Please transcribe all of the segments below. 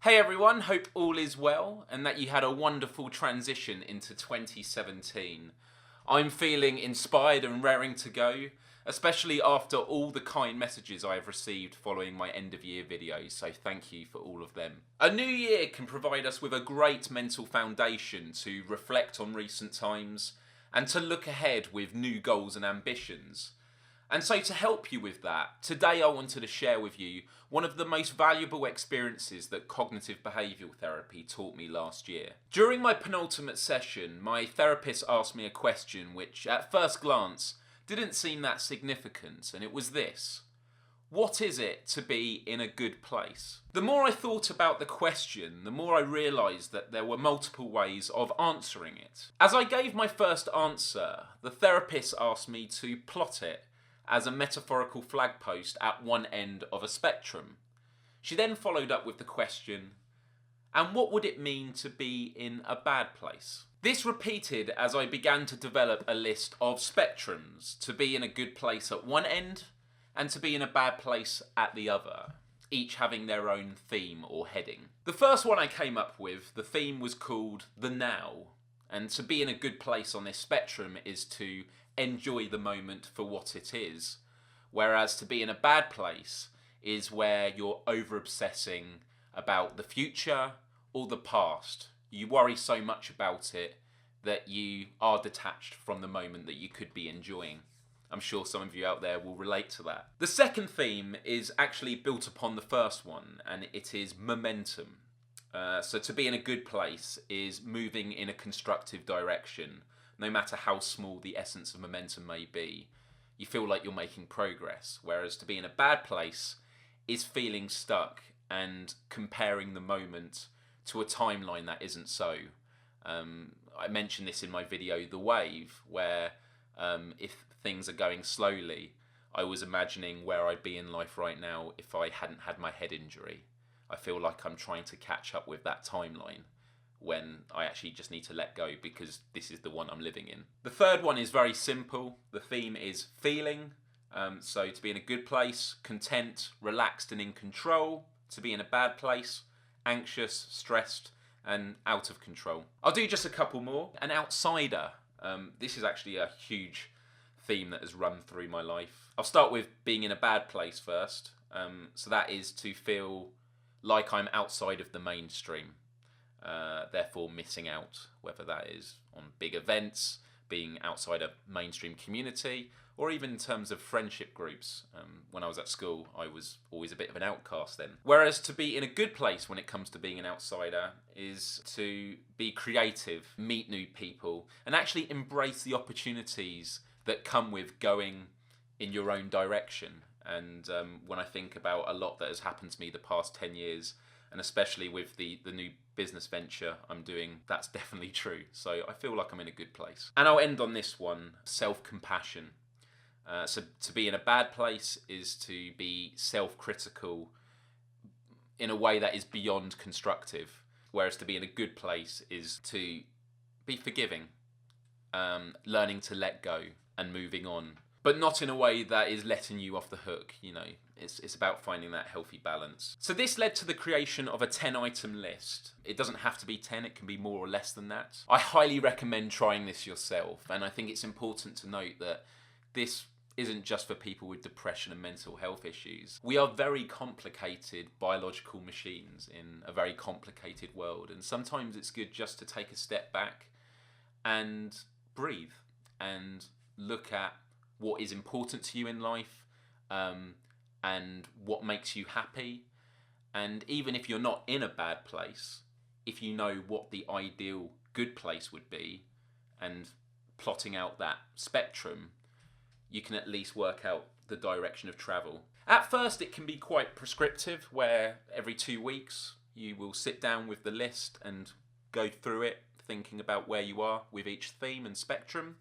Hey everyone, hope all is well and that you had a wonderful transition into 2017. I'm feeling inspired and raring to go, especially after all the kind messages I have received following my end of year videos, so thank you for all of them. A new year can provide us with a great mental foundation to reflect on recent times and to look ahead with new goals and ambitions. And so to help you with that, today I wanted to share with you one of the most valuable experiences that Cognitive Behavioural Therapy taught me last year. During my penultimate session, my therapist asked me a question which, at first glance, didn't seem that significant, and it was this: what is it to be in a good place? The more I thought about the question, the more I realised that there were multiple ways of answering it. As I gave my first answer, the therapist asked me to plot it as a metaphorical flagpost at one end of a spectrum. She then followed up with the question, and what would it mean to be in a bad place? This repeated as I began to develop a list of spectrums, to be in a good place at one end and to be in a bad place at the other, each having their own theme or heading. The first one I came up with, the theme was called the now, and to be in a good place on this spectrum is to enjoy the moment for what it is, whereas to be in a bad place is where you're over-obsessing about the future or the past. You worry so much about it that you are detached from the moment that you could be enjoying. I'm sure some of you out there will relate to that. The second theme is actually built upon the first one, and it is momentum. So to be in a good place is moving in a constructive direction. No matter how small the essence of momentum may be, you feel like you're making progress. Whereas to be in a bad place is feeling stuck and comparing the moment to a timeline that isn't so. I mentioned this in my video, The Wave, where if things are going slowly, I was imagining where I'd be in life right now if I hadn't had my head injury. I feel like I'm trying to catch up with that timeline when I actually just need to let go because this is the one I'm living in. The third one is very simple. The theme is feeling. So to be in a good place, content, relaxed and in control. To be in a bad place, anxious, stressed and out of control. I'll do just a couple more. An outsider. This is actually a huge theme that has run through my life. I'll start with being in a bad place first. So that is to feel like I'm outside of the mainstream. Therefore missing out, whether that is on big events, being outside a mainstream community, or even in terms of friendship groups. When I was at school, I was always a bit of an outcast then. Whereas to be in a good place when it comes to being an outsider is to be creative, meet new people, and actually embrace the opportunities that come with going in your own direction. And when I think about a lot that has happened to me the past 10 years, and especially with the new business venture I'm doing, that's definitely true. So I feel like I'm in a good place. And I'll end on this one, self-compassion. So to be in a bad place is to be self-critical in a way that is beyond constructive. Whereas to be in a good place is to be forgiving, learning to let go and moving on. But not in a way that is letting you off the hook, you know. It's about finding that healthy balance. So this led to the creation of a 10-item list. It doesn't have to be 10, it can be more or less than that. I highly recommend trying this yourself, and I think it's important to note that this isn't just for people with depression and mental health issues. We are very complicated biological machines in a very complicated world, and sometimes it's good just to take a step back and breathe and look at what is important to you in life, and what makes you happy. And even if you're not in a bad place, if you know what the ideal good place would be and plotting out that spectrum, you can at least work out the direction of travel. At first it can be quite prescriptive, where every 2 weeks you will sit down with the list and go through it, thinking about where you are with each theme and spectrum.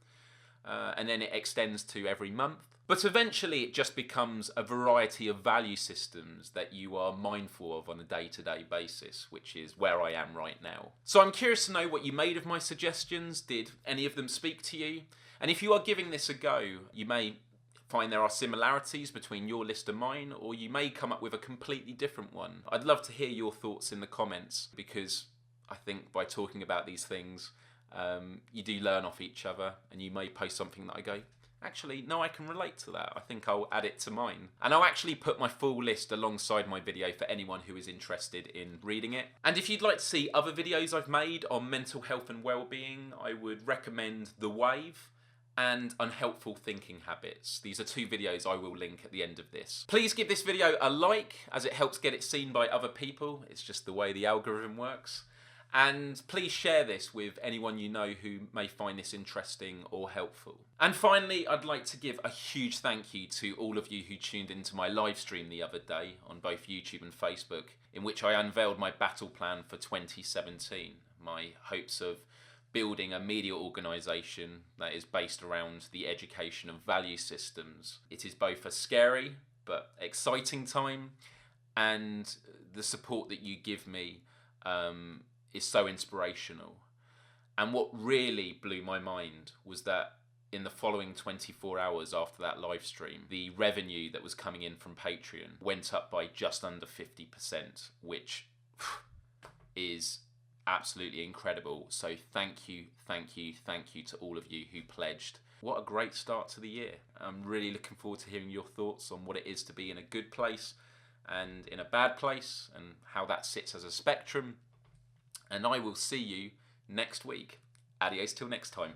And then it extends to every month. But eventually it just becomes a variety of value systems that you are mindful of on a day-to-day basis, which is where I am right now. So I'm curious to know what you made of my suggestions. Did any of them speak to you? And if you are giving this a go, you may find there are similarities between your list and mine, or you may come up with a completely different one. I'd love to hear your thoughts in the comments, because I think by talking about these things, you do learn off each other, and you may post something that I go, actually, no, I can relate to that. I think I'll add it to mine. And I'll actually put my full list alongside my video for anyone who is interested in reading it. And if you'd like to see other videos I've made on mental health and well-being, I would recommend The Wave and Unhelpful Thinking Habits. These are 2 videos I will link at the end of this. Please give this video a like, as it helps get it seen by other people. It's just the way the algorithm works. And please share this with anyone you know who may find this interesting or helpful. And finally, I'd like to give a huge thank you to all of you who tuned into my live stream the other day on both YouTube and Facebook, in which I unveiled my battle plan for 2017, my hopes of building a media organisation that is based around the education of value systems. It is both a scary but exciting time, and the support that you give me is so inspirational. And what really blew my mind was that in the following 24 hours after that live stream, the revenue that was coming in from Patreon went up by just under 50%, which is absolutely incredible. So thank you to all of you who pledged. What a great start to the year. I'm really looking forward to hearing your thoughts on what it is to be in a good place and in a bad place, and how that sits as a spectrum. And I will see you next week. Adios till next time.